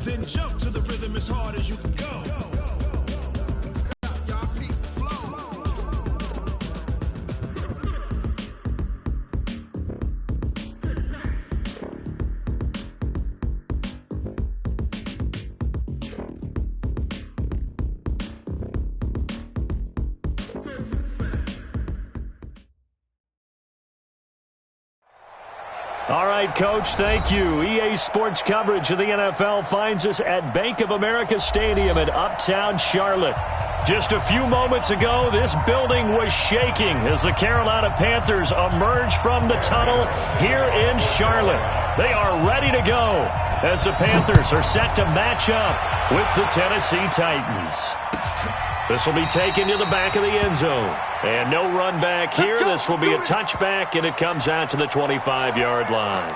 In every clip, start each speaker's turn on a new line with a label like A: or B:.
A: Then jump to the rhythm as hard as you can go. Y'all peak flow.
B: All right, Coach, thank you. EA Sports coverage of the NFL finds us at Bank of America Stadium in Uptown Charlotte. Just a few moments ago, this building was shaking as the Carolina Panthers emerged from the tunnel here in Charlotte. They are ready to go as the Panthers are set to match up with the Tennessee Titans. This will be taken to the back of the end zone. And no run back here. This will be a touchback, and it comes out to the 25-yard line.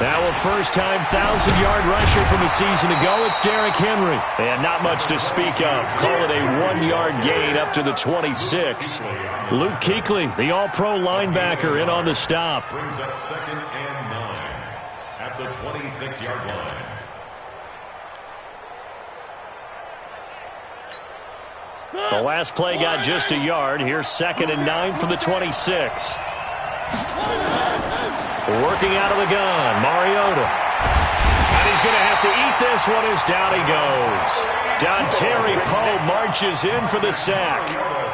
B: Now a first-time 1,000-yard rusher from a season ago. It's Derrick Henry. And not much to speak of. Call it a 1-yard gain up to the 26. Luke Kuechly, the all-pro linebacker, in on the stop.
C: Brings up 2nd and 9 at the 26-yard line.
B: The last play got just a yard. Here's 2nd and 9 from the 26. Working out of the gun, Mariota. And he's going to have to eat this one as down he goes. Dontari Poe marches in for the sack.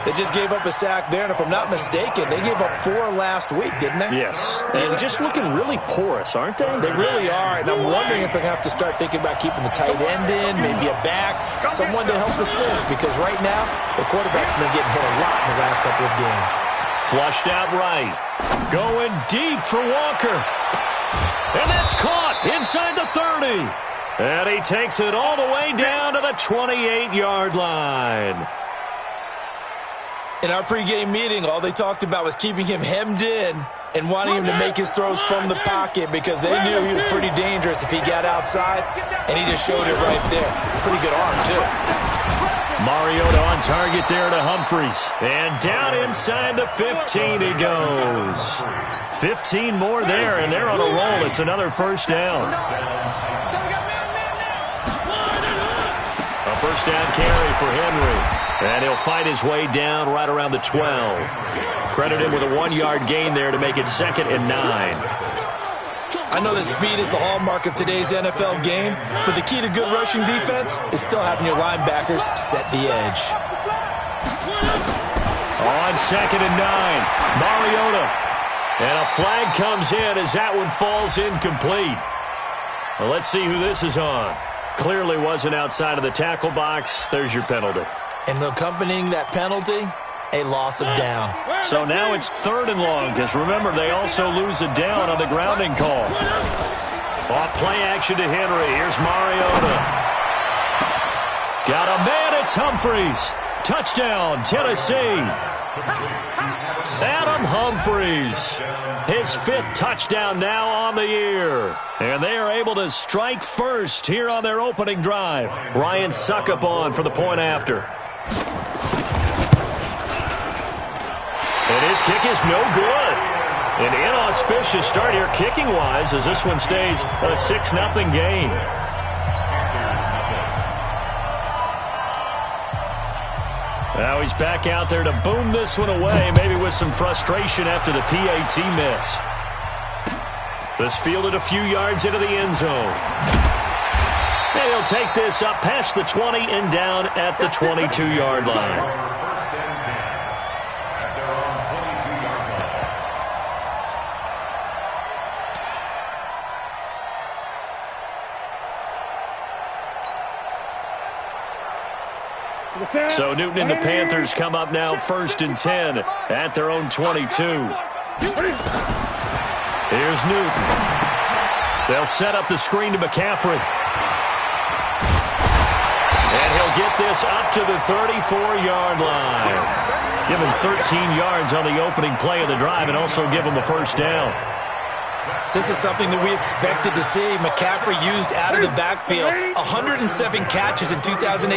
D: They just gave up a sack there, and if I'm not mistaken, they gave up 4 last week, didn't they?
B: Yes. And just looking really porous, aren't they?
D: They really are, and I'm wondering if they're going to have to start thinking about keeping the tight end in, maybe a back, someone to help assist, because right now, the quarterback's been getting hit a lot in the last couple of games.
B: Flushed out right. Going deep for Walker. And that's caught inside the 30. And he takes it all the way down to the 28-yard line.
D: In our pregame meeting, all they talked about was keeping him hemmed in and wanting him to make his throws from the pocket because they knew he was pretty dangerous if he got outside, and he just showed it right there. Pretty good arm, too.
B: Mariota on target there to Humphries. And down inside the 15 he goes. 15 more there, and they're on a roll. It's another first down. A first down carry for Henry. And he'll fight his way down right around the 12. Credit him with a 1-yard gain there to make it 2nd and 9.
D: I know that speed is the hallmark of today's NFL game, but the key to good rushing defense is still having your linebackers set the edge.
B: On 2nd and 9, Mariota. And a flag comes in as that one falls incomplete. Well, let's see who this is on. Clearly wasn't outside of the tackle box. There's your penalty.
D: And accompanying that penalty, a loss of down.
B: So now it's 3rd and long, because remember, they also lose a down on the grounding call. Off play action to Henry. Here's Mariota. Got a man, it's Humphries. Touchdown, Tennessee. Adam Humphries. His 5th touchdown now on the year. And they are able to strike first here on their opening drive. Ryan Suckup on for the point after. And his kick is no good. An inauspicious start here kicking-wise as this one stays a 6-0 game. Now he's back out there to boom this one away, maybe with some frustration after the PAT miss. This fielded a few yards into the end zone. And he'll take this up past the 20 and down at the 22-yard line. So Newton and the Panthers come up now 1st and 10 at their own 22. Here's Newton. They'll set up the screen to McCaffrey. And he'll get this up to the 34-yard line. Give him 13 yards on the opening play of the drive and also give him a first down.
D: This is something that we expected to see. McCaffrey used out of the backfield. 107 catches in 2018,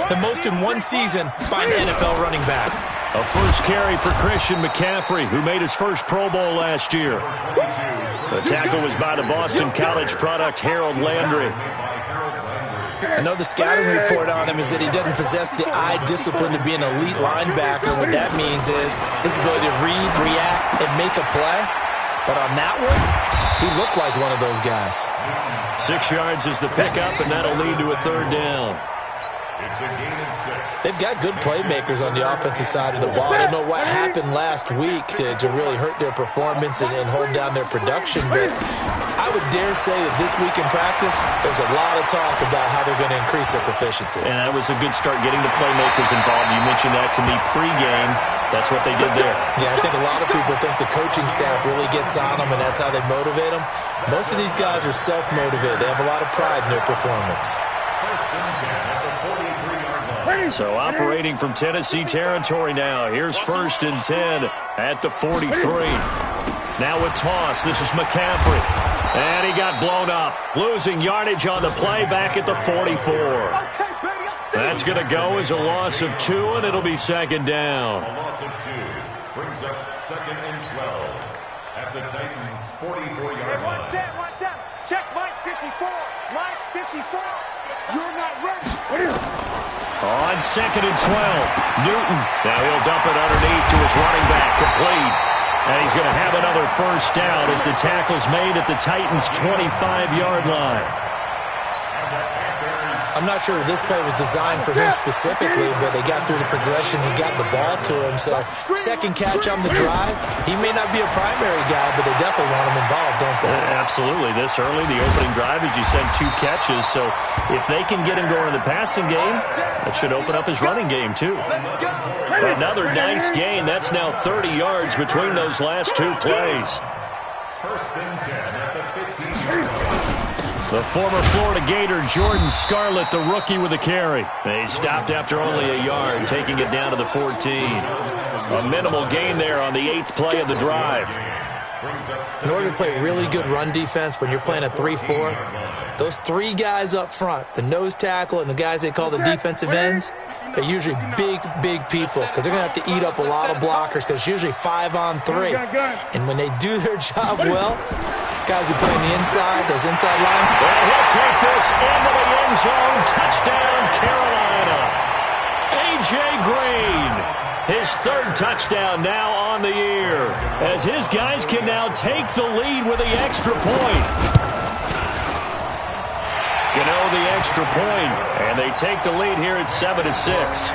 D: the most in one season by an NFL running back.
B: A first carry for Christian McCaffrey, who made his first Pro Bowl last year. The tackle was by the Boston College product Harold Landry.
D: I know the scouting report on him is that he doesn't possess the eye discipline to be an elite linebacker. What that means is his ability to read, react, and make a play. But on that one, he looked like one of those guys.
B: 6 yards is the pickup, and that'll lead to a third down.
C: It's a gain of 6.
D: They've got good playmakers on the offensive side of the ball. I don't know what happened last week to really hurt their performance and hold down their production, but I would dare say that this week in practice, there's a lot of talk about how they're going to increase their proficiency.
B: And that was a good start, getting the playmakers involved. You mentioned that to me pregame. That's what they did there.
D: Yeah, I think a lot of people think the coaching staff really gets on them, and that's how they motivate them. Most of these guys are self-motivated. They have a lot of pride in their performance.
C: First and 10 at the 43-yard line.
B: So operating from Tennessee territory now. Here's first and 10 at the 43. Now with toss, this is McCaffrey. And he got blown up. Losing yardage on the play back at the 44. That's going to go as a loss of 2, and it'll be second down.
C: A loss of 2 brings up second and 12 at the Titans' 44-yard line.
E: One set. Check Mike 54. Mike 54. You're not ready.
B: On second and 12, Newton. Now he'll dump it underneath to his running back, complete. And he's going to have another first down as the tackle's made at the Titans' 25-yard line.
D: I'm not sure that this play was designed for him specifically, but they got through the progressions and got the ball to him. So second catch on the drive. He may not be a primary guy, but they definitely want him involved, don't they?
B: Absolutely. This early, the opening drive, as you said, 2 catches. So if they can get him going in the passing game, that should open up his running game too. Another nice gain. That's now 30 yards between those last 2 plays.
C: First and 10 at the 15-yard line.
B: The former Florida Gator, Jordan Scarlett, the rookie with a carry. They stopped after only a yard, taking it down to the 14. A minimal gain there on the 8th play of the drive.
D: In order to play really good run defense when you're playing a 3-4, those 3 guys up front, the nose tackle and the guys they call the defensive ends, they're usually big people because they're going to have to eat up a lot of blockers because it's usually 5-on-3. And when they do their job well, guys who play on the inside, those inside line.
B: Well, he'll take this into the end zone. Touchdown, Carolina. A.J. Green, his 3rd touchdown now on the year, as his guys can now take the lead with the extra point. Gano the extra point, and they take the lead here at 7-6.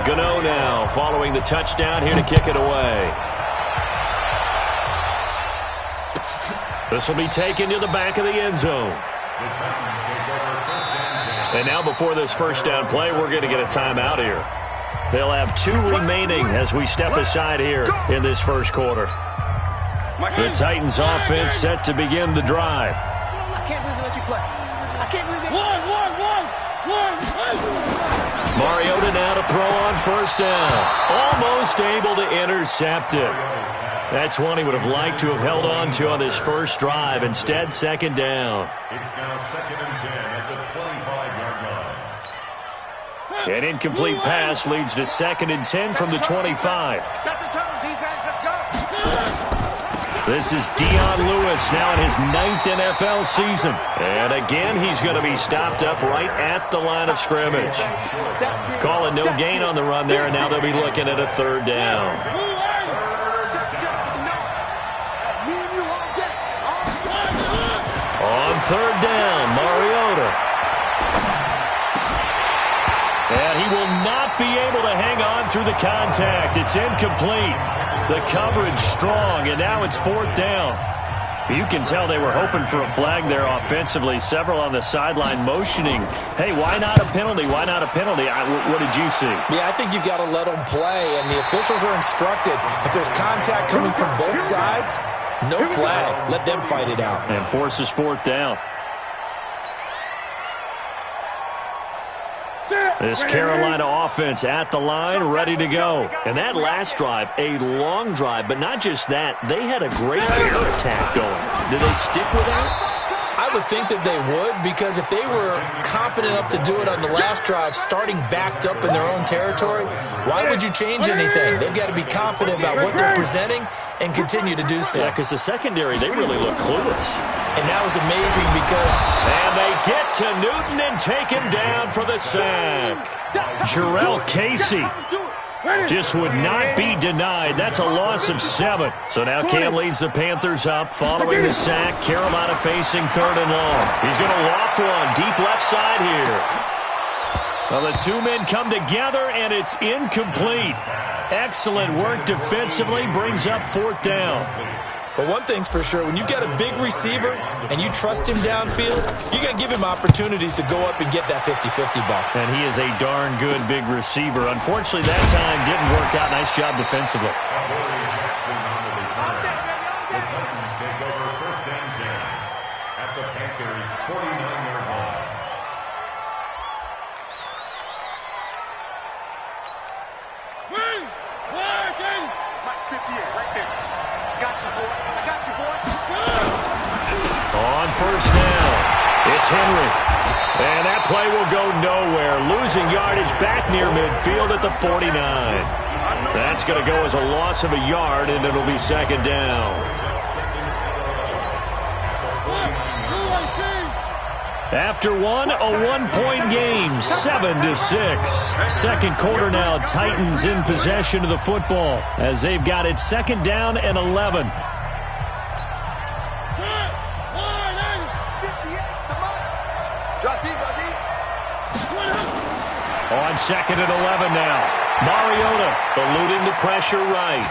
B: Gano now following the touchdown here to kick it away. This will be taken to the back of the end zone. And now before this first down play, we're going to get a timeout here. They'll have 2 remaining as we step aside here in this first quarter. The Titans offense set to begin the drive.
E: I can't believe they let you play. I can't believe they... One.
B: Mariota now to throw on first down. Almost able to intercept it. That's one he would have liked to have held on to on this first drive. Instead, second down.
C: It's now second and 10 at the 25-yard line.
B: An incomplete pass leads to second and 10 from the 25.
E: Set the tone, defense. Let's go.
B: This is Dion Lewis now in his 9th NFL season. And again, he's going to be stopped up right at the line of scrimmage. Calling no gain on the run there, and now they'll be looking at a third down. On third down, Mariota. And he will not be able to hang on through the contact. It's incomplete. The coverage strong, and now it's 4th down. You can tell they were hoping for a flag there offensively. Several on the sideline motioning. Hey, why not a penalty? Why not a penalty? What did you see?
D: Yeah, I think you've got to let them play, and the officials are instructed. If there's contact coming from both sides, no flag. Let them fight it out.
B: And forces 4th down. This Carolina offense at the line, ready to go. And that last drive, a long drive, but not just that. They had a great air attack going. Do they stick with that?
D: I would think that they would, because if they were confident enough to do it on the last drive, starting backed up in their own territory, why would you change anything? They've got to be confident about what they're presenting and continue to do so.
B: Yeah, because the secondary, they really look clueless.
D: And that was amazing because...
B: And they get to Newton and take him down for the sack. Jarrell Casey just would not be denied. That's a loss of 7. So now Cam leads the Panthers up following the sack. Carolina facing 3rd and long. He's going to loft one deep left side here. Well, the two men come together, and it's incomplete. Excellent work defensively, brings up 4th down.
D: But one thing's for sure, when you got a big receiver and you trust him downfield, you're going to give him opportunities to go up and get that 50-50 ball.
B: And he is a darn good big receiver. Unfortunately, that time didn't work out. Nice job defensively.
C: The Titans take over 1st and 10 at the Panthers' 49-yard line.
E: Mike 58, right there. Got you, boy. I got you, boy.
B: On 1st down, it's Henry. And that play will go nowhere. Losing yardage back near midfield at the 49. That's going to go as a loss of a yard, and it'll be 2nd down. After one, a 1-point game, 7-6. Second quarter now, Titans in possession of the football as they've got it 2nd down and 11. On 2nd and 11 now. Mariota eluding the pressure right.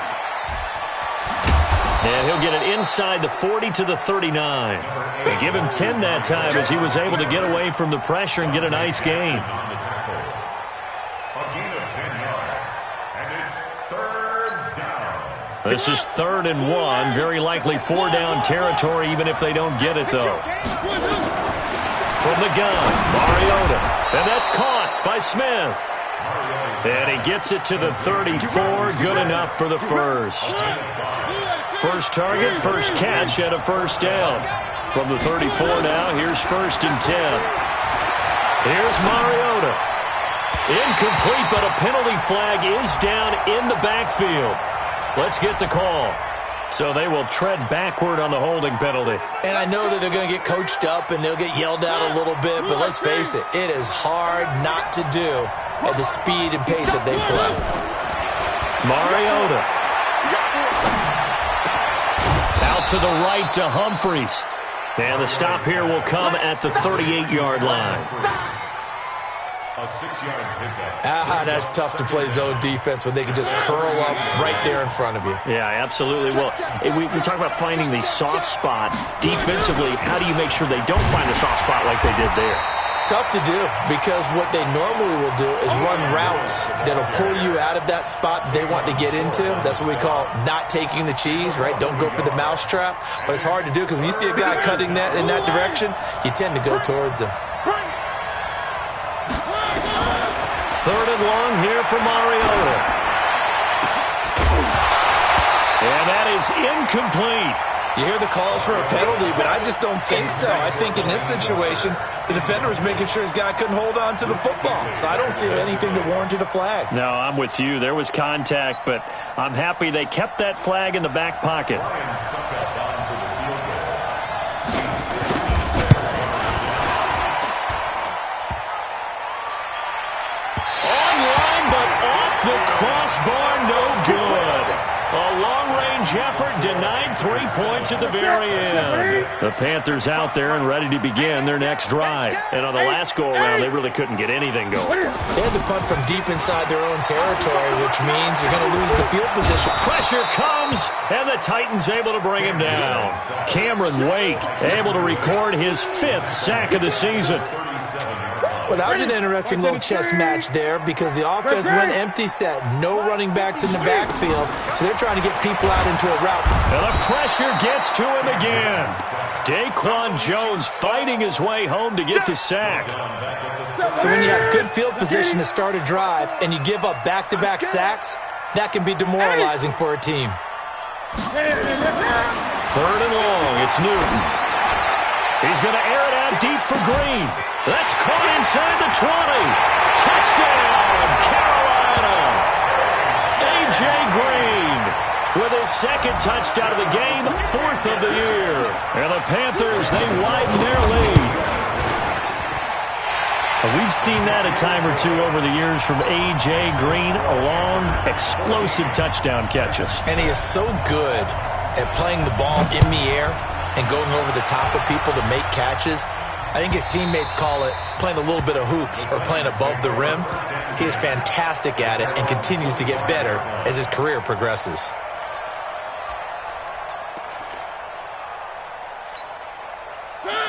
B: And he'll get it inside the 40 to the 39. They give him 10 that time as he was able to get away from the pressure and get a nice gain.
C: A gain of 10 yards, and it's 3rd down.
B: This is 3rd and 1. Very likely 4-down territory, even if they don't get it, though. From the gun, Mariota. And that's caught by Smith. And he gets it to the 34. Good enough for the first. First target, first catch, and a 1st down. From the 34 now, here's 1st and 10. Here's Mariota. Incomplete, but a penalty flag is down in the backfield. Let's get the call. So they will tread backward on the holding penalty.
D: And I know that they're going to get coached up and they'll get yelled at a little bit, but let's face it, it is hard not to do at the speed and pace that they play.
B: Mariota. Out to the right to Humphries. And the stop here will come at the 38-yard line.
C: A 6-yard pickup.
D: That's tough to play zone defense when they can just curl up right there in front of you.
B: Yeah, absolutely. Well, we talk about finding the soft spot. Defensively, how do you make sure they don't find a soft spot like they did there?
D: Tough to do, because what they normally will do is run routes that'll pull you out of that spot they want to get into. That's what we call not taking the cheese, right? Don't go for the mousetrap. But it's hard to do because when you see a guy cutting that in that direction, you tend to go towards him.
B: 3rd and long here for Mariota. And that is incomplete.
D: You hear the calls for a penalty, but I just don't think so. I think in this situation, the defender was making sure his guy couldn't hold on to the football. So I don't see anything to warrant a flag.
B: No, I'm with you. There was contact, but I'm happy they kept that flag in the back pocket. Online, but off the crossbar, no good. A long-range effort denied 3 points at the very end. The Panthers out there and ready to begin their next drive. And on the last go-around, they really couldn't get anything going.
D: They had to punt from deep inside their own territory, which means you're going to lose the field position.
B: Pressure comes, and the Titans able to bring him down. Cameron Wake able to record his 5th sack of the season.
D: Well, that was an interesting little chess match there because the offense went empty set. No running backs in the backfield, so they're trying to get people out into a route.
B: And the pressure gets to him again. Daquan Jones fighting his way home to get the sack.
D: So when you have good field position to start a drive and you give up back-to-back sacks, that can be demoralizing for a team.
B: 3rd and long, it's Newton. He's going to air it out deep for Green. That's caught inside the 20. Touchdown, Carolina. A.J. Green with his second touchdown of the game, fourth of the year. And the Panthers, they widen their lead. We've seen that a time or two over the years from A.J. Green, long, explosive touchdown catches.
D: And he is so good at playing the ball in the air and going over the top of people to make catches. I think his teammates call it playing a little bit of hoops or playing above the rim. He is fantastic at it and continues to get better as his career progresses.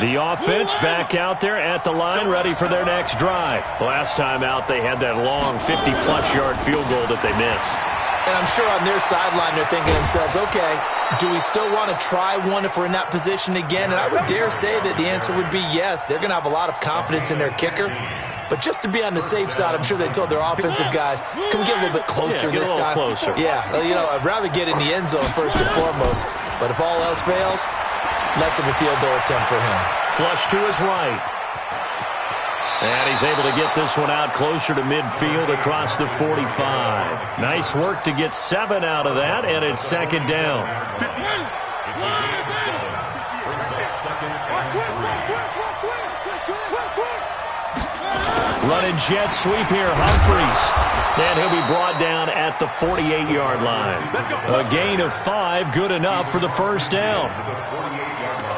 B: The offense back out there at the line, ready for their next drive. Last time out, they had that long 50-plus yard field goal that they missed.
D: And I'm sure on their sideline, they're thinking to themselves, okay, do we still want to try one if we're in that position again? And I would dare say that the answer would be yes. They're going to have a lot of confidence in their kicker. But just to be on the safe side, I'm sure they told their offensive guys, can we get a little bit closer this time?
B: Closer.
D: Yeah, you know, I'd rather get in the end zone first and foremost. But if all else fails, less of a field goal attempt for him.
B: Flush to his right. And he's able to get this one out closer to midfield across the 45. Nice work to get 7 out of that, and it's second down.
C: It's a gain of 7. Brings up second and 3.
B: Running jet sweep here, Humphries. And he'll be brought down at the 48-yard line. A gain of 5, good enough for the first down.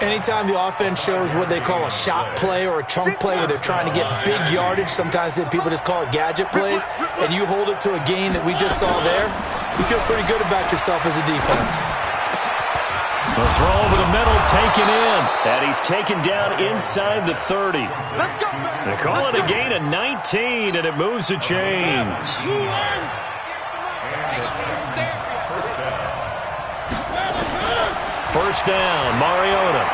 D: Anytime the offense shows what they call a shot play or a chunk play where they're trying to get big yardage, sometimes people just call it gadget plays, and you hold it to a gain that we just saw there, you feel pretty good about yourself as a defense.
B: The throw over the middle, taken in. And he's taken down inside the 30. They call it a gain of 19, and it moves the chains. First down, Mariota.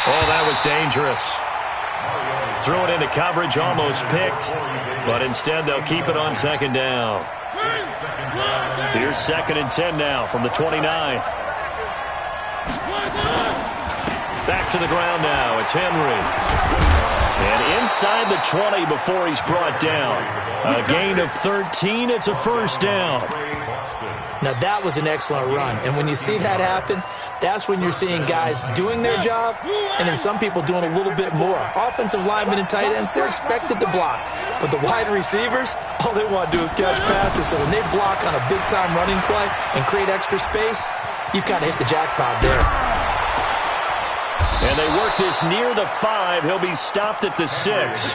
B: Oh, that was dangerous. Threw it into coverage, almost picked, but instead they'll keep it on second down. Here's second and 10 now from the 29. Back to the ground now. It's Henry. And inside the 20 before he's brought down. A gain of 13. It's a first down.
D: Now, that was an excellent run. And when you see that happen, that's when you're seeing guys doing their job and then some people doing a little bit more. Offensive linemen and tight ends, they're expected to block. But the wide receivers, all they want to do is catch passes. So when they block on a big-time running play and create extra space, you've kind of hit the jackpot there.
B: And they work this near the 5. He'll be stopped at the 6.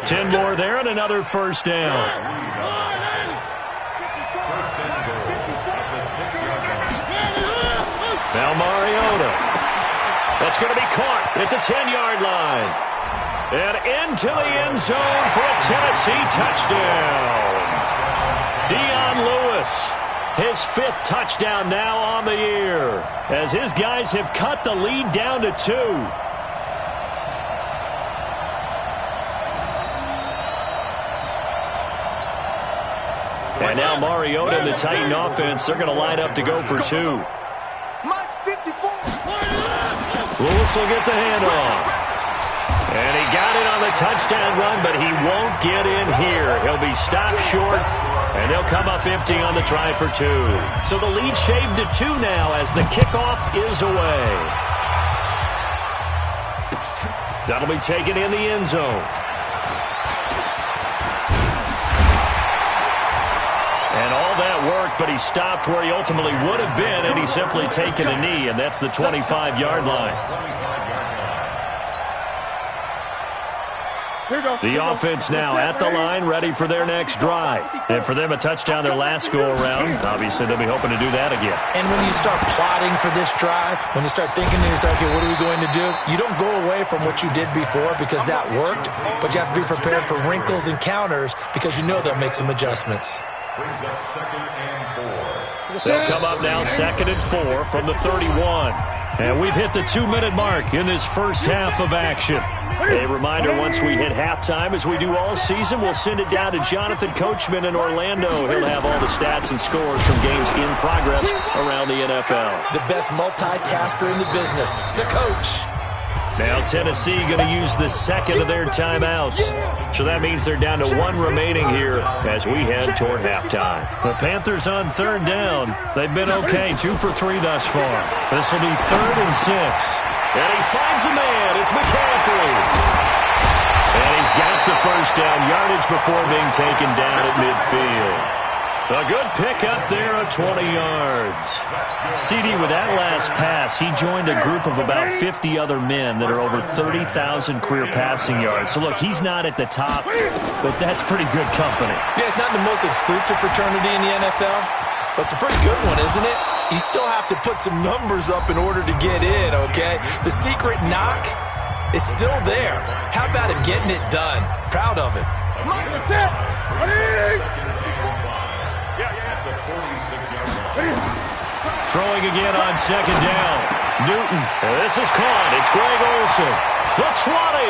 B: 10 more there and another first down. Now Mariota. That's going to be caught at the 10-yard line. And into the end zone for a Tennessee touchdown. Dion Lewis, his 5th touchdown now on the year, as his guys have cut the lead down to 2. And now Mariota and the Titan offense, they're going to line up to go for 2. Lewis will get the handoff. And he got it on the touchdown run, but he won't get in here. He'll be stopped short, and they'll come up empty on the try for 2. So the lead shaved to 2 now as the kickoff is away. That'll be taken in the end zone. And all that work, but he stopped where he ultimately would have been, and he's simply taken a knee, and that's the 25-yard line. The offense now at the line, ready for their next drive. And for them, a touchdown their last go-around. Obviously, they'll be hoping to do that again.
D: And when you start plotting for this drive, when you start thinking to yourself, okay, what are we going to do? You don't go away from what you did before because that worked, but you have to be prepared for wrinkles and counters because you know they'll make some adjustments.
C: Brings up second and 4.
B: They'll come up now second and 4 from the 31. And we've hit the 2-minute mark in this first half of action. A reminder, once we hit halftime, as we do all season, we'll send it down to Jonathan Coachman in Orlando. He'll have all the stats and scores from games in progress around the NFL.
D: The best multitasker in the business, the coach.
B: Now Tennessee going to use the second of their timeouts. So that means they're down to 1 remaining here as we head toward halftime. The Panthers on 3rd down. They've been okay, 2 for 3 thus far. This will be 3rd and 6. And he finds a man. It's McCaffrey. And he's got the first down yardage before being taken down at midfield. A good pickup there of 20 yards. CD, with that last pass, he joined a group of about 50 other men that are over 30,000 career passing yards. So, look, he's not at the top, but that's pretty good company.
D: Yeah, it's not the most exclusive fraternity in the NFL, but it's a pretty good one, isn't it? You still have to put some numbers up in order to get in, okay? The secret knock is still there. How about him getting it done? Proud of it.
E: That's it. Ready?
B: Throwing again on 2nd down. Newton. And this is caught. It's Greg Olsen. The 20.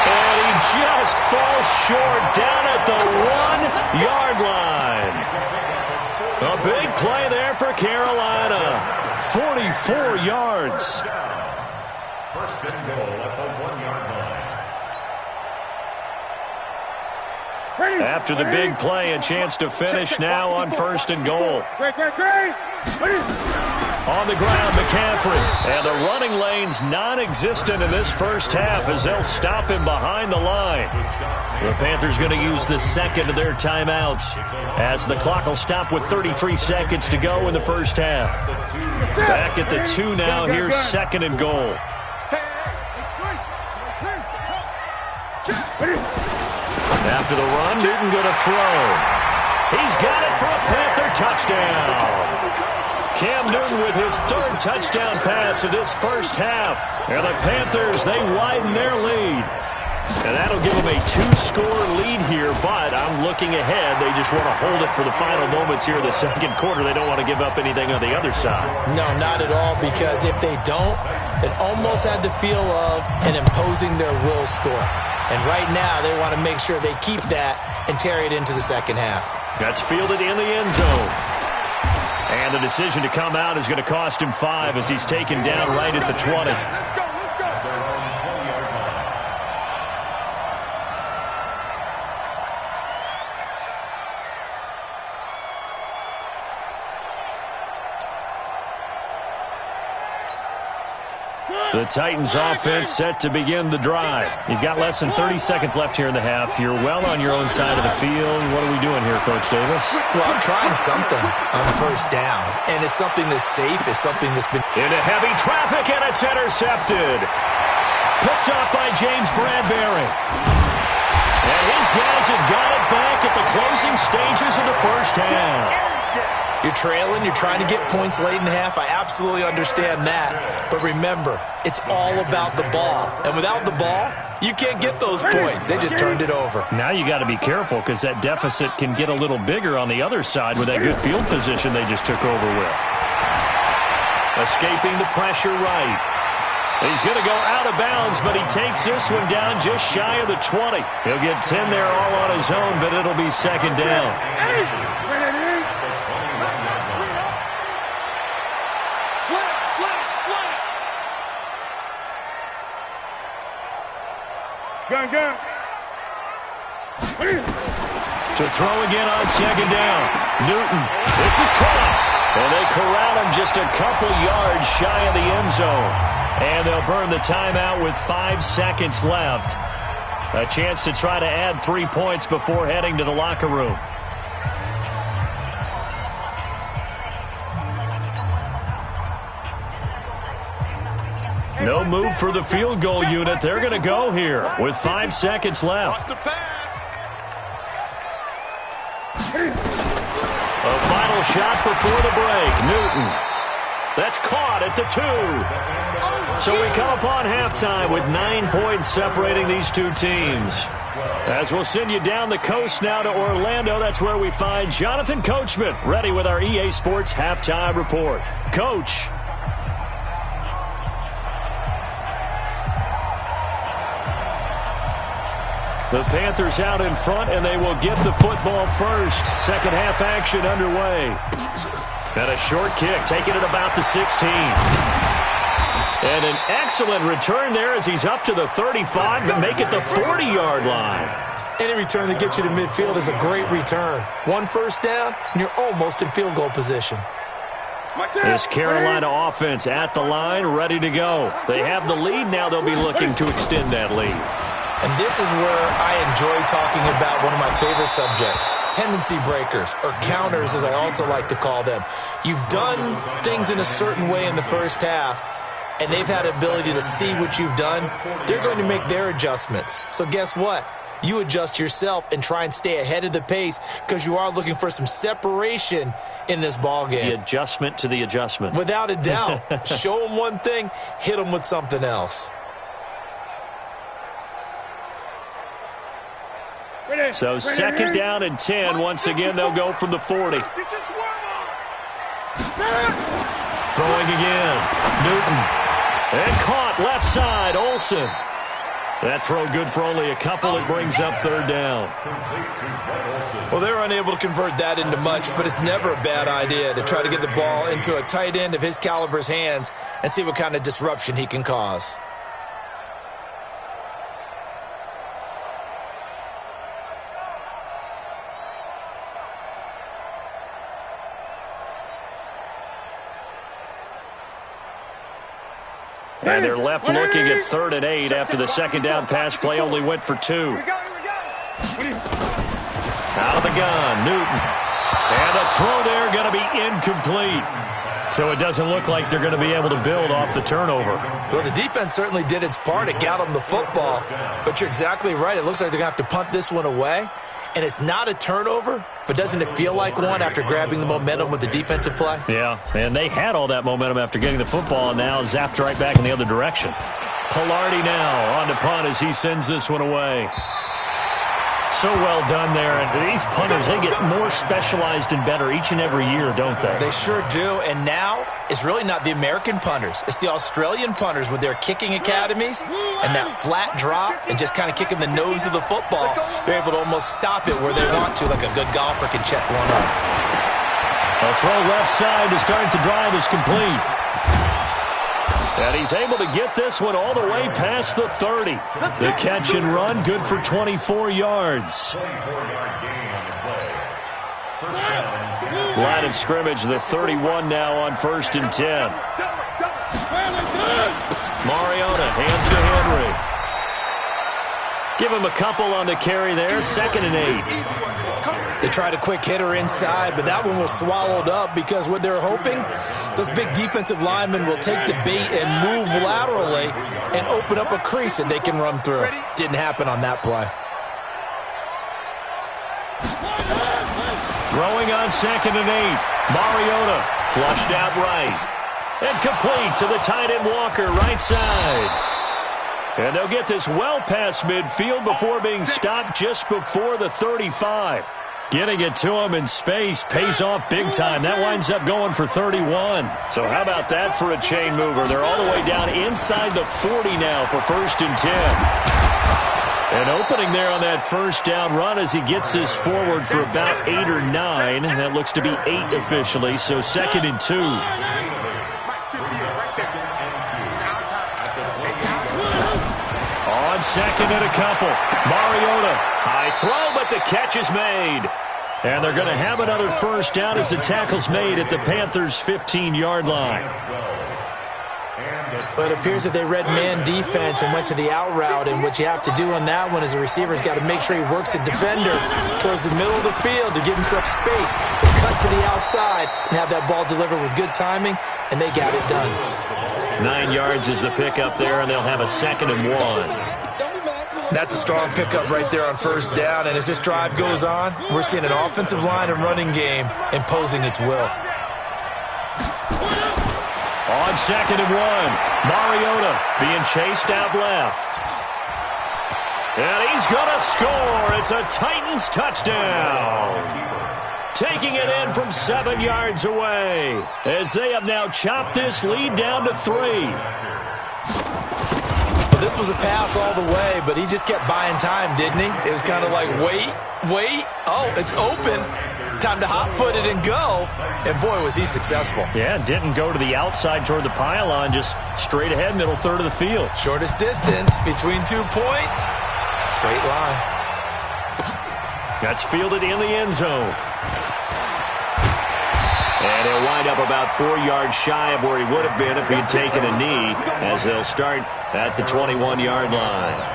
B: And he just falls short down at the 1-yard line. A big play there for Carolina. 44 yards.
C: First and goal at the 1-yard line.
B: After the big play, a chance to finish now on 1st and goal. On the ground, McCaffrey. And the running lane's non-existent in this first half as they'll stop him behind the line. The Panthers going to use the second of their timeouts as the clock will stop with 33 seconds to go in the first half. Back at the 2 now. Here's 2nd and goal. After the run, Newton going to throw. He's got it for a Panther touchdown. Cam Newton with his 3rd touchdown pass of this first half. And the Panthers, they widen their lead. And that'll give them a 2-score lead here, but I'm looking ahead. They just want to hold it for the final moments here of the 2nd quarter. They don't want to give up anything on the other side.
D: No, not at all, because if they don't, it almost had the feel of an imposing their will score. And right now, they want to make sure they keep that and carry it into the second half.
B: That's fielded in the end zone. And the decision to come out is going to cost him 5 as he's taken down right at the 20. The Titans offense set to begin the drive. You've got less than 30 seconds left here in the half. You're well on your own side of the field. What are we doing here, Coach Davis?
D: Well, I'm trying something on 1st down, and it's something that's safe. It's something that's been
B: into heavy traffic, and it's intercepted. Picked up by James Bradbury. And his guys have got it back at the closing stages of the first half.
D: You're trailing. You're trying to get points late in the half. I absolutely understand that. But remember, it's all about the ball. And without the ball, you can't get those points. They just turned it over.
B: Now you got to be careful because that deficit can get a little bigger on the other side with that good field position they just took over with. Escaping the pressure right. He's going to go out of bounds, but he takes this one down just shy of the 20. He'll get 10 there all on his own, but it'll be 2nd down.
E: Gun.
B: To throw again on 2nd down. Newton. This is caught. And they corral him just a couple yards shy of the end zone. And they'll burn the timeout with 5 seconds left. A chance to try to add 3 points before heading to the locker room. No move for the field goal unit. They're going to go here with 5 seconds left. A final shot before the break. Newton. That's caught at the 2. So we come upon halftime with 9 points separating these two teams. As we'll send you down the coast now to Orlando, that's where we find Jonathan Coachman ready with our EA Sports Halftime Report. Coach. The Panthers out in front, and they will get the football first. Second half action underway. And a short kick, taking it about the 16. And an excellent return there as he's up to the 35 to make it the 40-yard line.
D: Any return that gets you to midfield is a great return. One first down, and you're almost in field goal position.
B: This Carolina offense at the line, ready to go. They have the lead. Now they'll be looking to extend that lead.
D: And this is where I enjoy talking about one of my favorite subjects, tendency breakers, or counters as I also like to call them. You've done things in a certain way in the first half, and they've had the ability to see what you've done. They're going to make their adjustments. So guess what? You adjust yourself and try and stay ahead of the pace because you are looking for some separation in this ball game.
B: The adjustment to the adjustment.
D: Without a doubt. Show them one thing, hit them with something else.
B: So second down and 10. Once again, they'll go from the 40. Throwing again. Newton. And caught left side. Olsen. That throw good for only a couple. It brings up third down.
D: Well, they're unable to convert that into much, but it's never a bad idea to try to get the ball into a tight end of his caliber's hands and see what kind of disruption he can cause.
B: And they're left looking at 3rd and 8 after the second down pass play only went for 2. Out of the gun, Newton. And the throw there going to be incomplete. So it doesn't look like they're going to be able to build off the turnover.
D: Well, the defense certainly did its part. It got them the football. But you're exactly right. It looks like they're going to have to punt this one away. And it's not a turnover, but doesn't it feel like one after grabbing the momentum with the defensive play?
B: Yeah, and they had all that momentum after getting the football, and now zapped right back in the other direction. Pilardi now on the punt as he sends this one away. So well done there. And these punters, they get more specialized and better each and every year, don't they?
D: They sure do. And now it's really not the American punters. It's the Australian punters with their kicking academies and that flat drop and just kind of kicking the nose of the football. They're able to almost stop it where they want to, like a good golfer can check one up.
B: A throw left side to start the drive is complete. And he's able to get this one all the way past the 30. The catch and run, good for 24 yards. Line of scrimmage, the 31 now on 1st and 10. Mariota hands to Henry. Give him a couple on the carry there, 2nd and 8.
D: They tried a quick hitter inside, but that one was swallowed up because what they're hoping, those big defensive linemen will take the bait and move laterally and open up a crease that they can run through. Didn't happen on that play.
B: Throwing on 2nd and 8. Mariota flushed out right. And complete to the tight end Walker, right side. And they'll get this well past midfield before being stopped just before the 35. Getting it to him in space pays off big time. That winds up going for 31. So how about that for a chain mover? They're all the way down inside the 40 now for 1st and 10. And opening there on that first down run as he gets this forward for about 8 or 9. That looks to be 8 officially, so 2nd and 2. On 2nd and a couple. Mariota, high throw, but the catch is made. And they're going to have another first down as the tackle's made at the Panthers' 15-yard line.
D: But it appears that they read man defense and went to the out route, and what you have to do on that one is the receiver's got to make sure he works the defender towards the middle of the field to give himself space to cut to the outside and have that ball delivered with good timing, and they got it done.
B: 9 yards is the pickup there, and they'll have a 2nd and 1.
D: That's a strong pickup right there on first down, and as this drive goes on, we're seeing an offensive line and running game imposing its will.
B: On 2nd and 1, Mariota being chased out left. And he's going to score. It's a Titans touchdown. Taking it in from 7 yards away as they have now chopped this lead down to 3.
D: Well, this was a pass all the way, but he just kept buying time, didn't he? It was kind of like, wait. Oh, it's open. Time to hot-foot it and go. And, boy, was he successful.
B: Yeah, didn't go to the outside toward the pylon, just straight ahead, middle third of the field.
D: Shortest distance between 2 points. Straight line.
B: That's fielded in the end zone. And he'll wind up about 4 yards shy of where he would have been if he had taken a knee, as they'll start at the 21-yard line.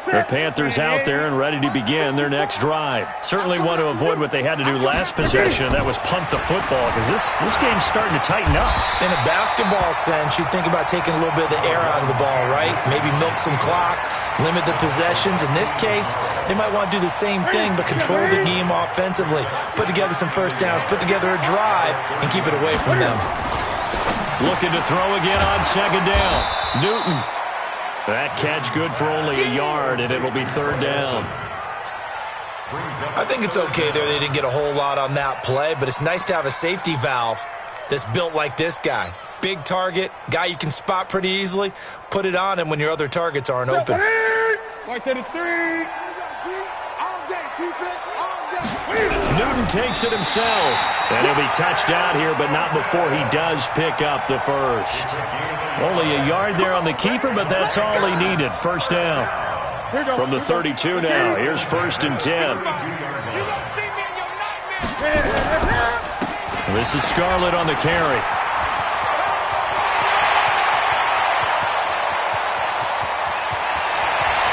B: The Panthers out there and ready to begin their next drive. Certainly want to avoid what they had to do last possession, and that was punt the football, because this game's starting to tighten up.
D: In a basketball sense, you think about taking a little bit of the air out of the ball, right? Maybe milk some clock, limit the possessions. In this case, they might want to do the same thing, but control the game offensively. Put together some first downs, put together a drive, and keep it away from them.
B: Looking to throw again on second down. Newton. That catch good for only a yard, and it'll be third down.
D: I think it's okay there. They didn't get a whole lot on that play, but it's nice to have a safety valve that's built like this guy. Big target, guy you can spot pretty easily. Put it on him when your other targets aren't open.
E: Right to the 3. All day, defense, all day.
B: Newton takes it himself, and he'll be touched out here, but not before he does pick up the first. Only a yard there on the keeper, but that's all he needed. First down. From the 32 now, here's 1st and 10. This is Scarlett on the carry.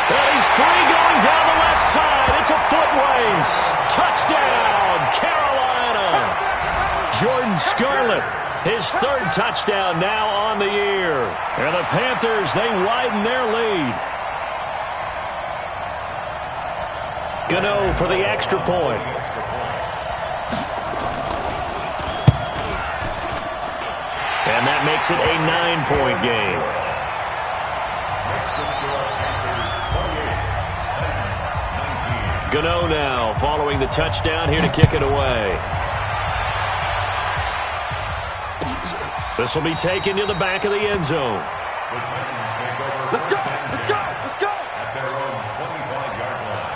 B: And he's free going down the left side. It's a foot race. Touchdown, Carolina. Jordan Scarlett, his 3rd touchdown now on the year. And the Panthers, they widen their lead. Gano for the extra point. And that makes it a 9-point game. Gano now following the touchdown here to kick it away. This will be taken to the back of the end zone.
E: Let's go, let's go, let's go.
C: At their own 25-yard line.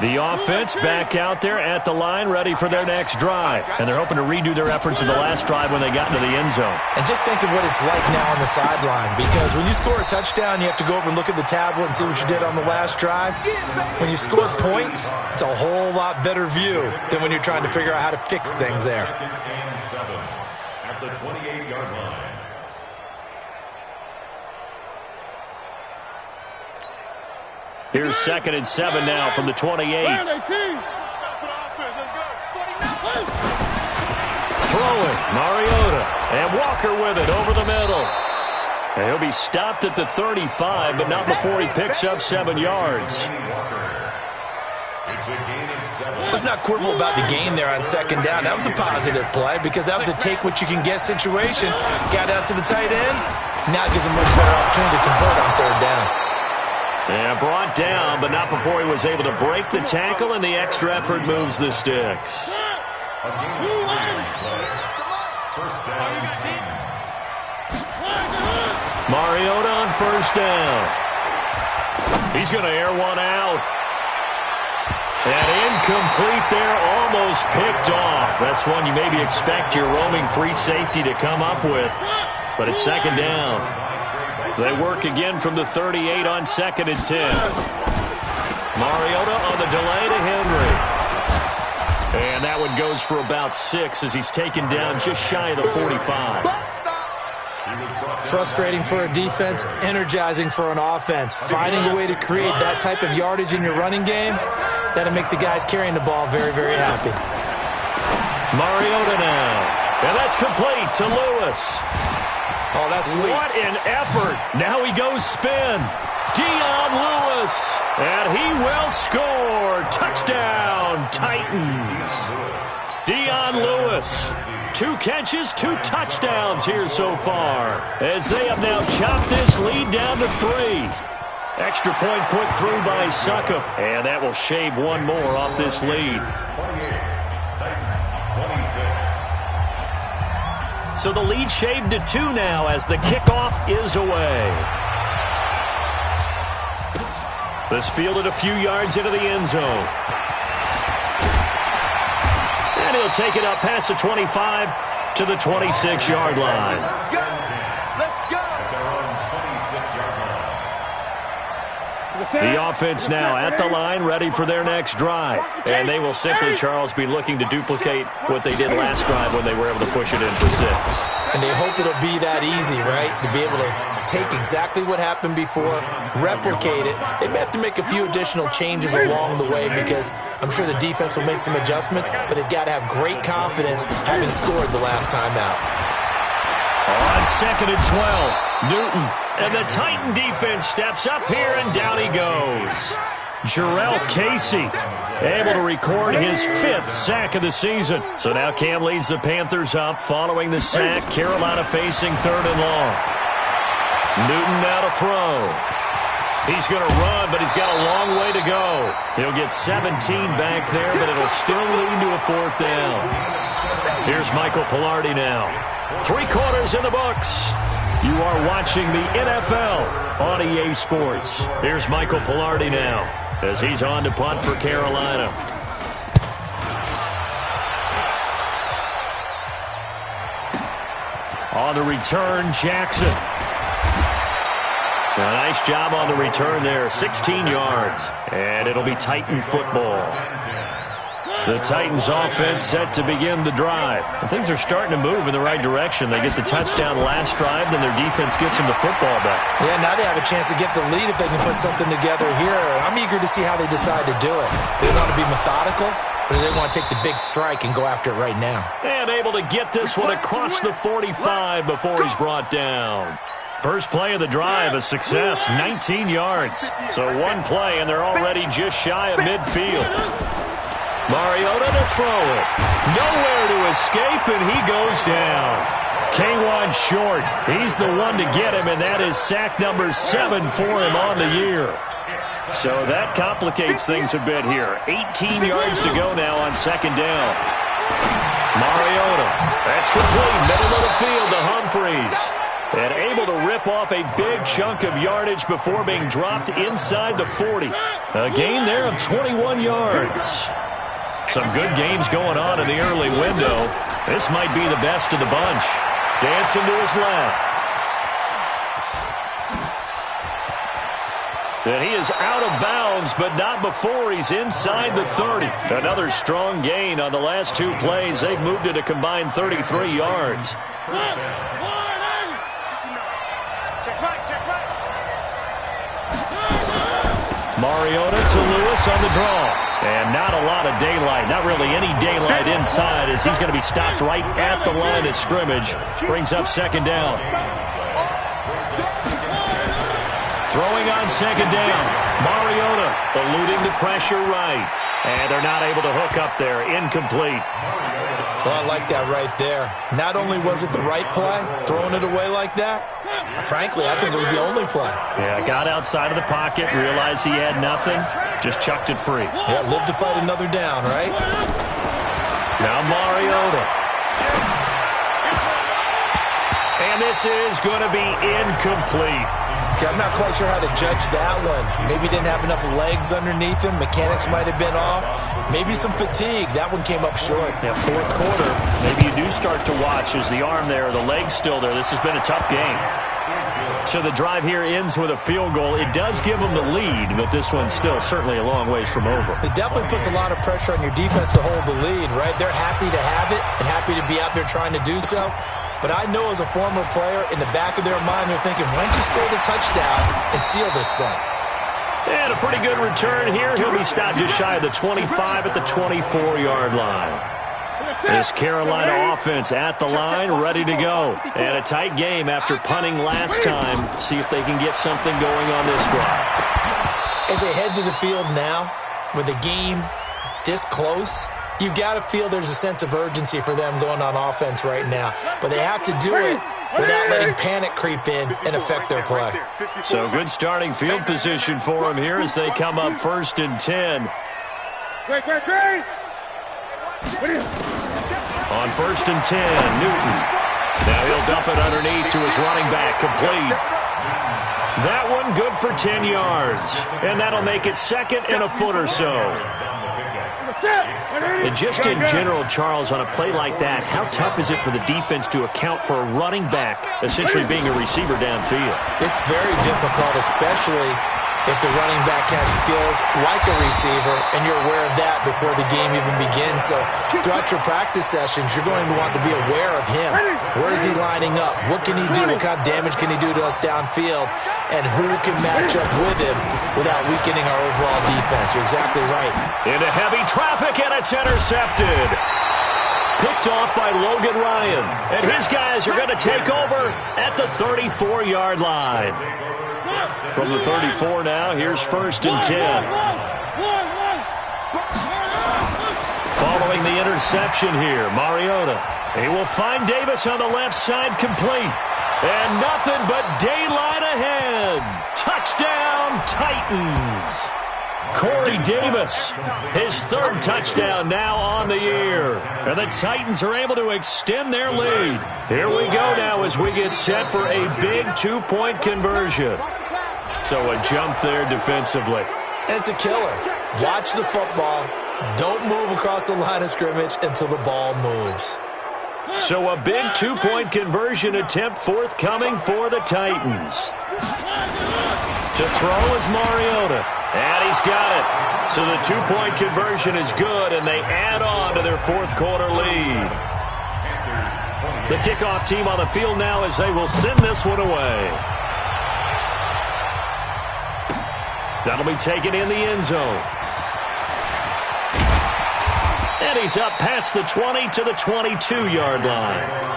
B: The offense back out there at the line, ready for their next drive. And they're hoping to redo their efforts in the last drive when they got into the end zone.
D: And just think of what it's like now on the sideline, because when you score a touchdown, you have to go over and look at the tablet and see what you did on the last drive. When you score points, it's a whole lot better view than when you're trying to figure out how to fix things there.
C: 2nd and 7 at the 28-yard line.
B: Here's 2nd and 7 now from the 28. Throwing, Mariota, and Walker with it over the middle. And he'll be stopped at the 35, but not before he picks up 7 yards.
D: Let's not quibble about the gain there on 2nd down. That was a positive play because that was a take-what-you-can-get situation. Got out to the tight end. Now it gives him a much better opportunity to convert on 3rd down.
B: And brought down, but not before he was able to break the tackle, and the extra effort moves the sticks.
C: First down,
B: Mariota on 1st down. He's going to air one out. And incomplete there, almost picked off. That's one you maybe expect your roaming free safety to come up with. But it's 2nd down. They work again from the 38 on 2nd and 10. Mariota on the delay to Henry. And that one goes for about 6 as he's taken down just shy of the 45.
D: Frustrating for a defense, energizing for an offense. Finding a way to create that type of yardage in your running game, that'll make the guys carrying the ball very, very happy.
B: Mariota now. And that's complete to Lewis.
D: Oh, that's sweet.
B: What an effort. Now he goes spin. Dion Lewis. And he will score. Touchdown, Titans. Dion Lewis. 2 catches, 2 touchdowns here so far, as they have now chopped this lead down to 3. Extra point put through by Succop, and that will shave one more off this lead.
C: 28, Titans 26.
B: So the lead shaved to 2 now as the kickoff is away. This fielded a few yards into the end zone. And he'll take it up past the 25 to the 26-yard line.
E: Let's go. Let's go.
C: At their own 26-yard line.
B: The offense now at the line, ready for their next drive. And they will simply, Charles, be looking to duplicate what they did last drive when they were able to push it in for 6.
D: And they hope it'll be that easy, right? To be able to take exactly what happened before, replicate it. They may have to make a few additional changes along the way because I'm sure the defense will make some adjustments, but they've got to have great confidence having scored the last time out.
B: On 2nd and 12, Newton. And the Titan defense steps up here, and down he goes. Jarrell Casey able to record his 5th sack of the season. So now Cam leads the Panthers up following the sack. Carolina facing 3rd and long. Newton now to throw. He's going to run, but he's got a long way to go. He'll get 17 back there, but it'll still lead to a 4th down. Here's Michael Pilardi now. 3 quarters in the books. You are watching the NFL on EA Sports. Here's Michael Pilardi now as he's on to punt for Carolina. On the return, Jackson. A nice job on the return there, 16 yards. And it'll be Titan football. The Titans offense set to begin the drive. And things are starting to move in the right direction. They get the touchdown last drive, then their defense gets them the football back.
D: Yeah, now they have a chance to get the lead if they can put something together here. I'm eager to see how they decide to do it. Do they want to be methodical, or do they want to take the big strike and go after it right now?
B: And able to get this one across the 45 before he's brought down. First play of the drive, a success, 19 yards. So one play, and they're already just shy of midfield. Mariota to throw it. Nowhere to escape, and he goes down. K1 short. He's the one to get him, and that is sack number 7 for him on the year. So that complicates things a bit here. 18 yards to go now on 2nd down. Mariota. That's complete. Middle of the field to Humphreys. And able to rip off a big chunk of yardage before being dropped inside the 40. A gain there of 21 yards. Some good games going on in the early window. This might be the best of the bunch. Dancing to his left. And he is out of bounds, but not before he's inside the 30. Another strong gain on the last 2 plays. They've moved it a combined 33 yards. Mariota to Lewis on the draw. And not a lot of daylight. Not really any daylight inside as he's going to be stopped right at the line of scrimmage. Brings up 2nd down. Throwing on 2nd down. Mariota eluding the pressure right. And they're not able to hook up there. Incomplete.
D: Well, I like that right there. Not only was it the right play, throwing it away like that, frankly, I think it was the only play.
B: Yeah, got outside of the pocket, realized he had nothing, just chucked it free.
D: Yeah, live to fight another down, right?
B: Now Mariota. And this is going to be incomplete.
D: Okay, I'm not quite sure how to judge that one. Maybe he didn't have enough legs underneath him. Mechanics might have been off. Maybe some fatigue. That one came up short.
B: Yeah, 4th quarter. Maybe you do start to watch. Is the arm there, the leg's still there? This has been a tough game. So the drive here ends with a field goal. It does give them the lead, but this one's still certainly a long ways from over.
D: It definitely puts a lot of pressure on your defense to hold the lead, right? They're happy to have it and happy to be out there trying to do so. But I know as a former player, in the back of their mind, they're thinking, why don't you score the touchdown and seal this thing?
B: And a pretty good return here. He'll be stopped just shy of the 25 at the 24-yard line. This Carolina offense at the line, ready to go. And a tight game after punting last time. See if they can get something going on this drive.
D: As they head to the field now, with the game this close, You got to feel there's a sense of urgency for them going on offense right now. But they have to do it without letting panic creep in and affect their play.
B: So good starting field position for them here as they come up 1st and 10. On 1st and 10, Newton. Now he'll dump it underneath to his running back, complete. That one good for 10 yards. And that'll make it 2nd and a foot or so. And just in general, Charles, on a play like that, how tough is it for the defense to account for a running back essentially being a receiver downfield?
D: It's very difficult, especially if the running back has skills like a receiver, and you're aware of that before the game even begins. So throughout your practice sessions, you're going to want to be aware of him. Where is he lining up? What can he do? What kind of damage can he do to us downfield? And who can match up with him without weakening our overall defense? You're exactly right.
B: Into heavy traffic, and it's intercepted. Picked off by Logan Ryan. And his guys are going to take over at the 34-yard line. From the 34 now, here's 1st and 10. Following the interception here, Mariota. He will find Davis on the left side, complete. And nothing but daylight ahead. Touchdown, Titans. Corey Davis, his 3rd touchdown now on the year. And the Titans are able to extend their lead. Here we go now as we get set for a big 2-point conversion. So a jump there defensively.
D: And it's a killer. Watch the football. Don't move across the line of scrimmage until the ball moves.
B: So a big 2-point conversion attempt forthcoming for the Titans. To throw is Mariota. And he's got it. So the 2-point conversion is good, and they add on to their 4th quarter lead. The kickoff team on the field now as they will send this one away. That'll be taken in the end zone. And he's up past the 20 to the 22-yard line.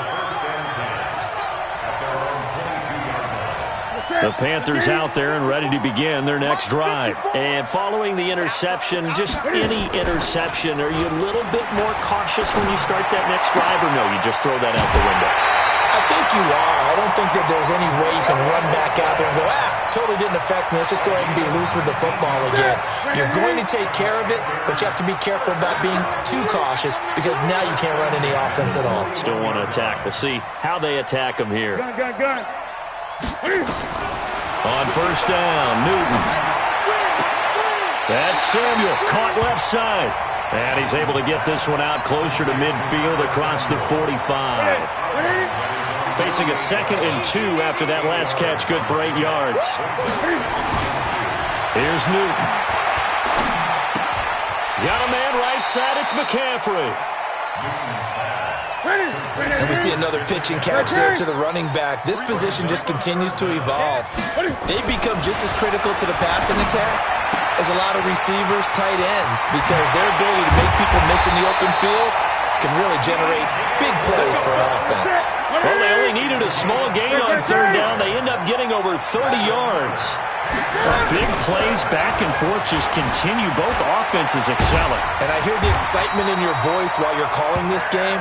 B: The Panthers out there and ready to begin their next drive. And following the interception, just any interception, are you a little bit more cautious when you start that next drive, or no, you just throw that out the window?
D: I think you are. I don't think that there's any way you can run back out there and go, totally didn't affect me. Let's just go ahead and be loose with the football again. You're going to take care of it, but you have to be careful about being too cautious because now you can't run any offense at all.
B: Still want to attack. We'll see how they attack them here.
E: Gun.
B: On 1st down, Newton. That's Samuel, caught left side. And he's able to get this one out closer to midfield across the 45. Facing a 2nd and 2 after that last catch, good for 8 yards. Here's Newton. Got a man right side, it's McCaffrey.
D: And we see another pitch and catch there to the running back. This position just continues to evolve. They become just as critical to the passing attack as a lot of receivers, tight ends, because their ability to make people miss in the open field can really generate big plays for an offense.
B: Well, they only needed a small gain on 3rd down. They end up getting over 30 yards. Big plays back and forth just continue. Both offenses excelling.
D: And I hear the excitement in your voice while you're calling this game.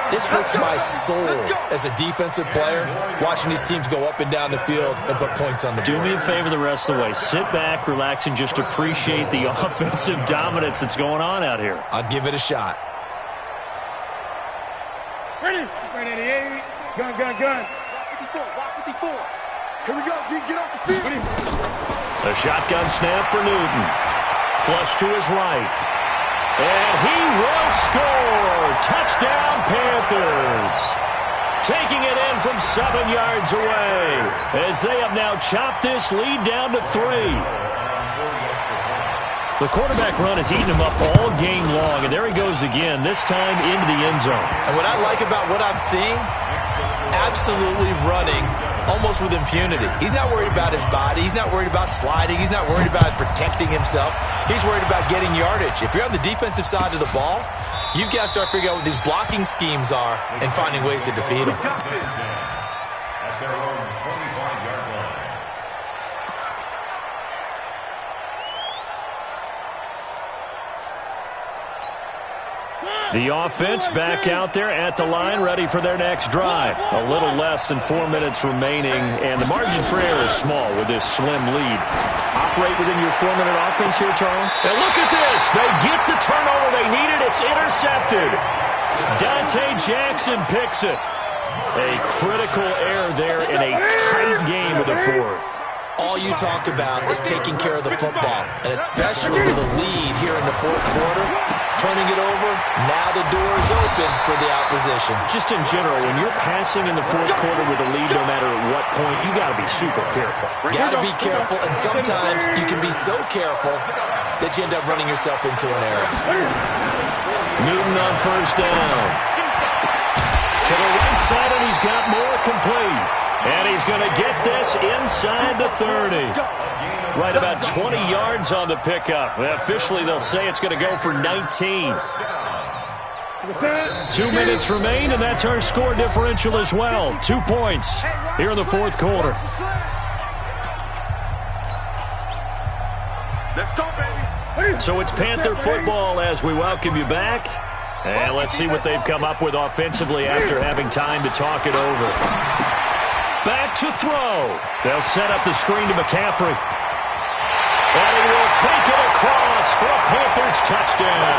D: This hurts my soul as a defensive player, watching these teams go up and down the field and put points on the board.
B: Do me a favor the rest of the way. Sit back, relax, and just appreciate the offensive dominance that's going on out here.
D: I'll give it a shot.
E: Ready? 88. Gun. 54. Here we go, G. Get off the field.
B: A shotgun snap for Newton. Flush to his right. And he will score. Touchdown, Panthers. Taking it in from 7 yards away as they have now chopped this lead down to 3. The quarterback run has eaten him up all game long, and there he goes again, this time into the end zone.
D: And what I like about what I'm seeing, absolutely running almost with impunity. He's not worried about his body. He's not worried about sliding. He's not worried about protecting himself. He's worried about getting yardage. If you're on the defensive side of the ball, you've got to start figuring out what these blocking schemes are and finding ways to defeat them.
C: At their own 25-yard line.
B: The offense back out there at the line, ready for their next drive. A little less than 4 minutes remaining, and the margin for error is small with this slim lead. Operate within your 4-minute offense here, Charles. And look at this. They get the turnover they needed. It's intercepted. Dante Jackson picks it. A critical error there in a tight game of the fourth.
D: All you talk about is taking care of the football, and especially with a lead here in the fourth quarter, turning it over, now the door is open for the opposition.
B: Just in general, when you're passing in the fourth quarter with a lead, no matter at what point, you got to be super careful.
D: Got to be careful, and sometimes you can be so careful that you end up running yourself into an error.
B: Newton on first down. To the right side, and he's got more complete. And he's going to get this inside the 30. Right about 20 yards on the pickup. Officially, they'll say it's going to go for 19. 2 minutes remain, and that's our score differential as well. 2 points here in the fourth quarter.
E: Let's go, baby.
B: So it's Panther football as we welcome you back. And let's see what they've come up with offensively after having time to talk it over. Back to throw. They'll set up the screen to McCaffrey. And he will take it across for a Panthers touchdown.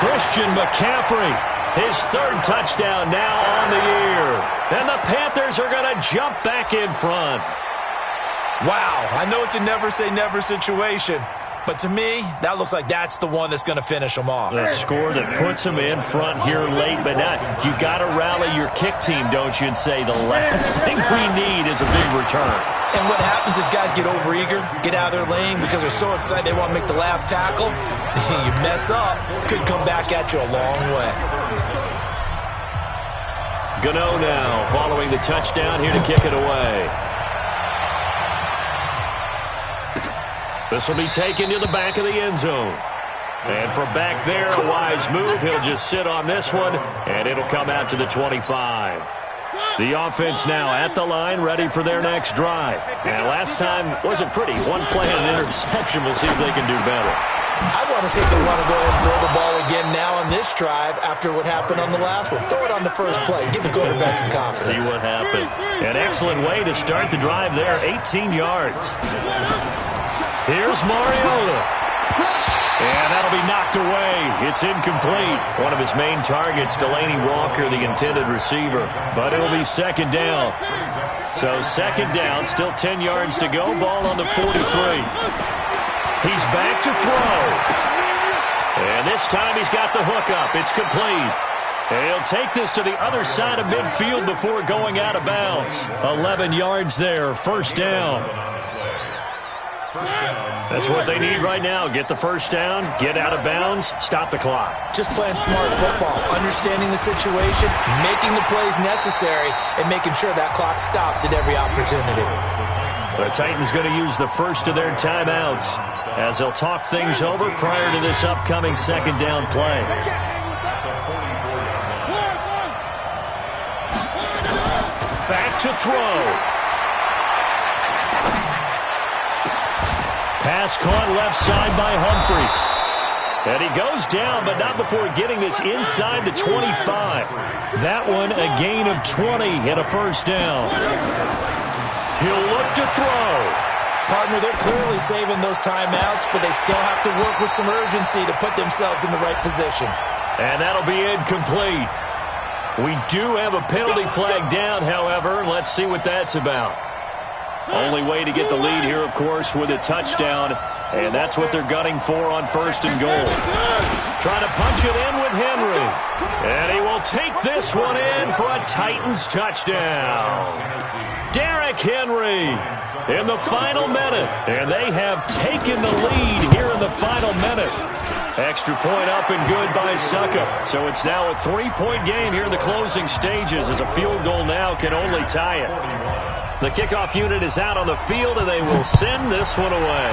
B: Christian McCaffrey, his third touchdown now on the year. And the Panthers are going to jump back in front.
D: Wow, I know it's a never-say-never situation, but to me, that looks like that's the one that's going to finish them off.
B: The score that puts them in front here late, but not. You got to rally your kick team, don't you, and say the last thing we need is a big return.
D: And what happens is guys get overeager, get out of their lane because they're so excited they want to make the last tackle. You mess up, could come back at you a long way.
B: Gano now following the touchdown here to kick it away. This will be taken to the back of the end zone. And from back there, a wise move. He'll just sit on this one, and it'll come out to the 25. The offense now at the line, ready for their next drive. And last time wasn't pretty. One play and an interception. We'll see if they can do better.
D: I want to see if they want to go ahead and throw the ball again now on this drive after what happened on the last one. Throw it on the first play. Give the quarterback some confidence.
B: See what happens. An excellent way to start the drive there. 18 yards. Here's Mariota. And that'll be knocked away. It's incomplete. One of his main targets, Delaney Walker, the intended receiver. But it'll be second down. So second down, still 10 yards to go. Ball on the 43. He's back to throw. And this time he's got the hook up. It's complete. And he'll take this to the other side of midfield before going out of bounds. 11 yards there, first down. That's what they need right now. Get the first down, get out of bounds, stop the clock.
D: Just playing smart football, understanding the situation, making the plays necessary, and making sure that clock stops at every opportunity.
B: The Titans going to use the first of their timeouts as they'll talk things over prior to this upcoming second down play. Back to throw. Pass caught left side by Humphries. And he goes down, but not before getting this inside the 25. That one a gain of 20 and a first down. He'll look to throw.
D: Partner, they're clearly saving those timeouts, but they still have to work with some urgency to put themselves in the right position.
B: And that'll be incomplete. We do have a penalty flag down, however. Let's see what that's about. Only way to get the lead here, of course, with a touchdown, and that's what they're gunning for on first and goal. Trying to punch it in with Henry, and he will take this one in for a Titans touchdown. Derrick Henry in the final minute, and they have taken the lead here in the final minute. Extra point up and good by Suckup. So it's now a 3-point game here in the closing stages as a field goal now can only tie it. The kickoff unit is out on the field, and they will send this one away.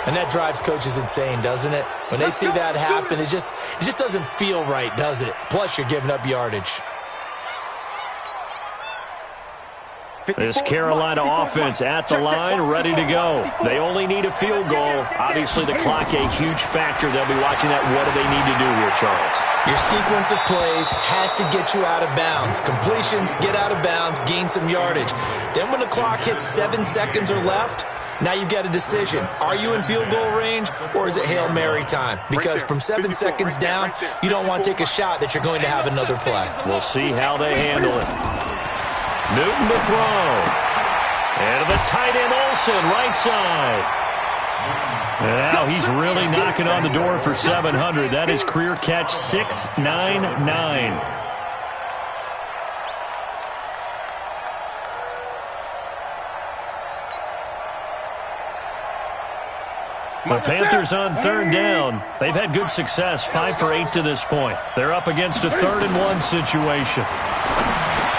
D: And that drives coaches insane, doesn't it? When they see that happen, it just doesn't feel right, does it? Plus, you're giving up yardage.
B: This Carolina offense at the line, ready to go. They only need a field goal. Obviously, the clock a huge factor. They'll be watching that. What do they need to do here, Charles?
D: Your sequence of plays has to get you out of bounds. Completions, get out of bounds, gain some yardage. Then when the clock hits 7 seconds or left, now you've got a decision. Are you in field goal range, or is it Hail Mary time? Because from 7 seconds down, you don't want to take a shot that you're going to have another play.
B: We'll see how they handle it. Newton to throw. And to the tight end, Olsen, right side. Now he's really knocking on the door for 700. That is career catch 699. The Panthers on third down. They've had good success, 5 for 8 to this point. They're up against a 3rd-and-1 situation.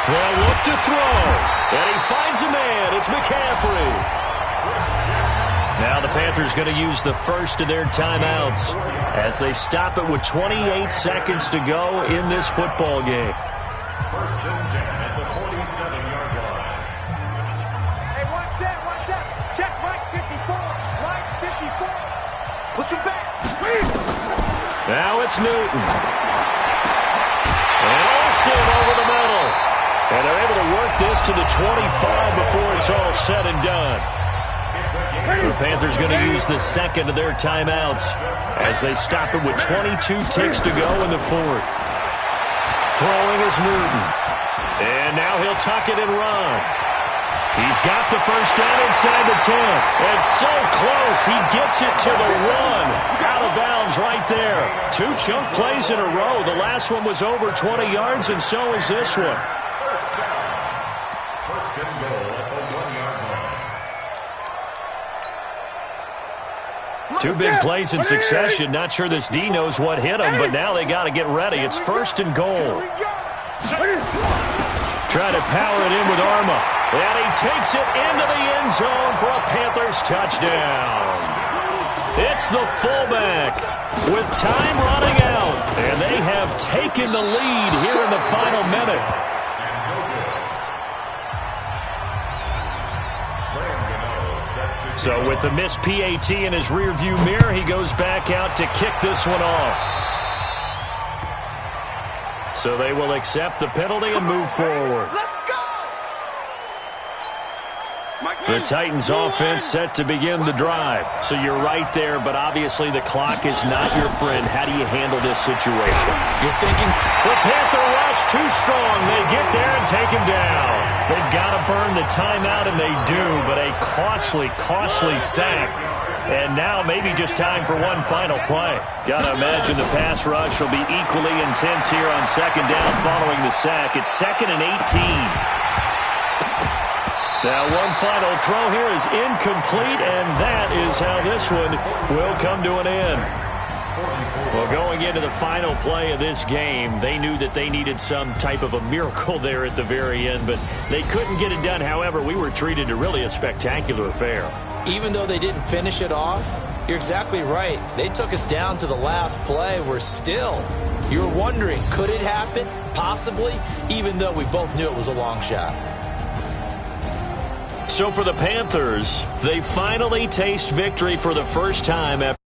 B: They'll look to throw. And he finds a man. It's McCaffrey. Now the Panthers going to use the first of their timeouts as they stop it with 28 seconds to go in this football game.
C: First and 10 at the 47-yard line.
E: Hey, watch that. Check right 54. Push him back.
B: Now it's Newton. And Olsen over the middle. And they're able to work this to the 25 before it's all said and done. The Panthers going to use the second of their timeouts as they stop it with 22 ticks to go in the 4th. Throwing is Newton. And now he'll tuck it and run. He's got the first down inside the 10. And so close, he gets it to the 1. Out of bounds right there. 2 chunk plays in a row. The last one was over 20 yards, and so is this one.
C: First and goal at the 1-yard line.
B: 2 big plays in succession. Not sure this D knows what hit him, but now they got to get ready. It's 1st and goal. Try to power it in with Arma. And he takes it into the end zone for a Panthers touchdown. It's the fullback with time running out. And they have taken the lead here in the final minute. So with the missed PAT in his rearview mirror, he goes back out to kick this one off. So they will accept the penalty and move forward. The Titans offense set to begin the drive. So you're right there, but obviously the clock is not your friend. How do you handle this situation?
D: You're thinking,
B: the Panther rush too strong. They get there and take him down. They've got to burn the timeout, and they do, but a costly sack. And now maybe just time for one final play. Got to imagine the pass rush will be equally intense here on 2nd down following the sack. It's 2nd and 18. Now one final throw here is incomplete, and that is how this one will come to an end. Well, going into the final play of this game, they knew that they needed some type of a miracle there at the very end, but they couldn't get it done. However, we were treated to really a spectacular affair.
D: even though they didn't finish it off, you're exactly right. They took us down to the last play. We're still, you're wondering, could it happen? Possibly, even though we both knew it was a long shot.
B: So for the Panthers, they finally taste victory for the first time after